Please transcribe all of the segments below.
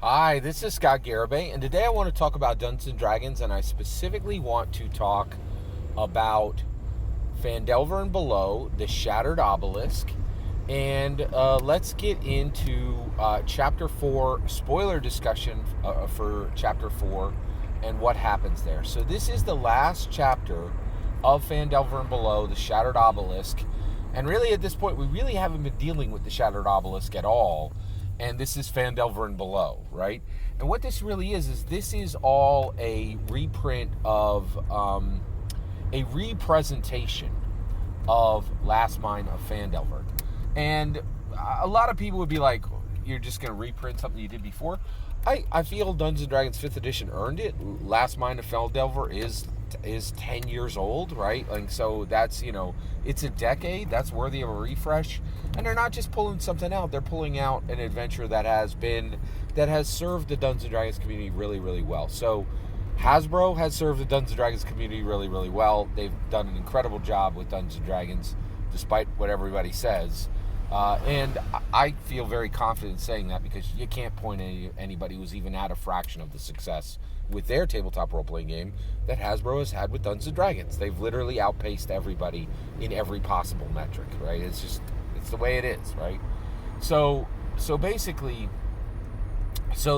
Hi, this is Scott Garibay, and today I want to talk about Dungeons & Dragons, and I specifically want to talk about Phandelver and Below, the Shattered Obelisk, and let's get into Chapter 4, spoiler discussion for Chapter 4, and what happens there. So this is the last chapter of Phandelver and Below, the Shattered Obelisk, and really at this point we really haven't been dealing with the Shattered Obelisk at all. And this is Phandelver and Below, right? And what this really is this is all a reprint of a representation of Last Mine of Phandelver. And a lot of people would be like, you're just going to reprint something you did before? I feel Dungeons & Dragons 5th edition earned it. Last Mine of Phandelver is 10 years old, right? Like, so that's, it's a decade. That's worthy of a refresh. And they're not just pulling something out. They're pulling out an adventure that has served the Dungeons & Dragons community really, really well. So Hasbro has served the Dungeons & Dragons community really, really well. They've done an incredible job with Dungeons & Dragons, despite what everybody says. And I feel very confident saying that because you can't point at anybody who's even had a fraction of the success with their tabletop role-playing game that Hasbro has had with Dungeons & Dragons. They've literally outpaced everybody in every possible metric, right? It's the way it is, right? So basically,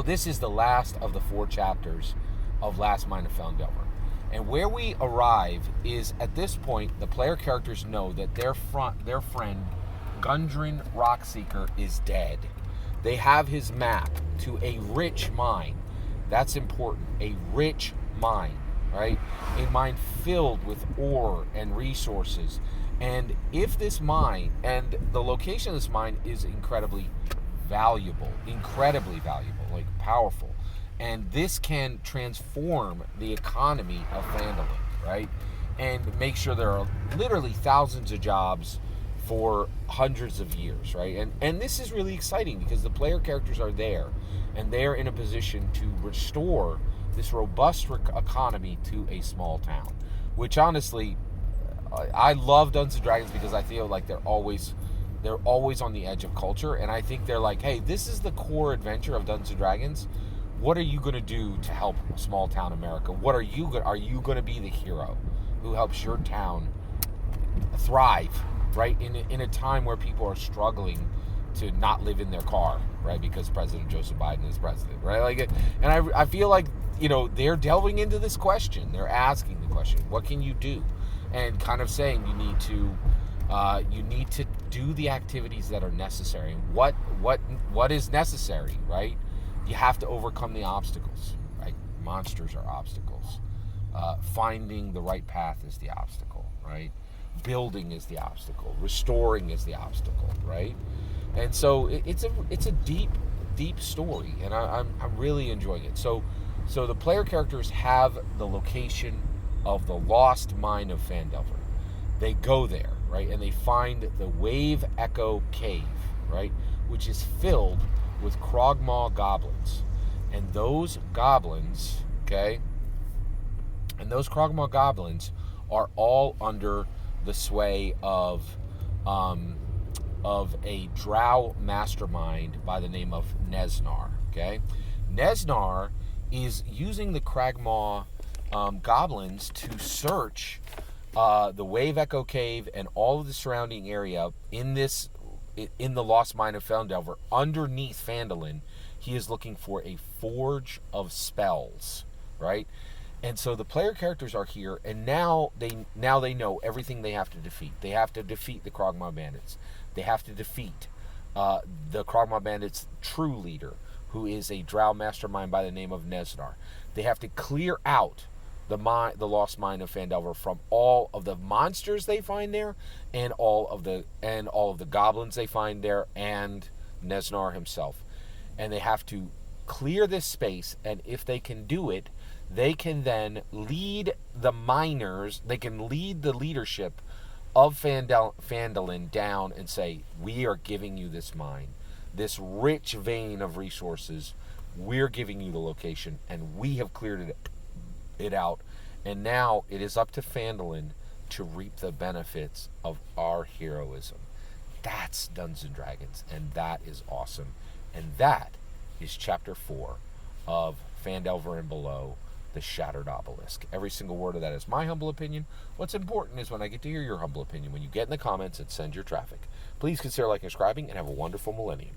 this is the last of the 4 chapters of Last Mine of Phandelver. And where we arrive is, at this point, the player characters know that their friend Gundren Rockseeker is dead. They have his map to a rich mine. That's important. A rich mine, right? A mine filled with ore and resources. And if this mine, and the location of this mine is incredibly valuable, like powerful. And this can transform the economy of Phandalin, right? And make sure there are literally thousands of jobs for hundreds of years, right? And this is really exciting because the player characters are there, and they're in a position to restore this robust economy to a small town, which honestly, I love Dungeons & Dragons because I feel like they're always on the edge of culture, and I think they're like, hey, this is the core adventure of Dungeons & Dragons. What are you going to do to help small town America? Are you going to be the hero who helps your town thrive, right, in a time where people are struggling to not live in their car, right, because President Joseph Biden is president, right? Like, and I feel like, they're delving into this question. They're asking the question, what can you do? And kind of saying you need to do the activities that are necessary. What is necessary, right? You have to overcome the obstacles, right? Monsters are obstacles. Finding the right path is the obstacle, right? Building is the obstacle. Restoring is the obstacle, right? And so it's a deep story, and I'm really enjoying it. So the player characters have the location of the lost mine of Phandelver. They go there, right, and they find the Wave Echo Cave, right, which is filled with Krogmaw goblins, and those goblins, okay, and those Krogmaw goblins are all under the sway of a drow mastermind by the name of Nesnar. Okay, Nesnar is using the Krogmaw goblins to search the Wave Echo Cave and all of the surrounding area in the Lost Mine of Phandelver. Underneath Phandalin, he is looking for a forge of spells, right? And so the player characters are here, and now they know everything they have to defeat. They have to defeat the Krogmaw bandits. They have to defeat the Krogmaw bandits' true leader, who is a drow mastermind by the name of Nesnar. They have to clear out the lost mine of Phandelver from all of the monsters they find there, and all of the goblins they find there, and Nesnar himself. And they have to clear this space, and if they can do it, they can then lead the miners, they can lead the leadership of Phandalin down and say, we are giving you this mine, this rich vein of resources. We're giving you the location, and we have cleared it out. And now it is up to Phandalin to reap the benefits of our heroism. That's Dungeons & Dragons, and that is awesome. And that is Chapter 4 of Phandelver and Below, the Shattered Obelisk. Every single word of that is my humble opinion. What's important is when I get to hear your humble opinion, when you get in the comments and send your traffic. Please consider liking and subscribing, and have a wonderful millennium.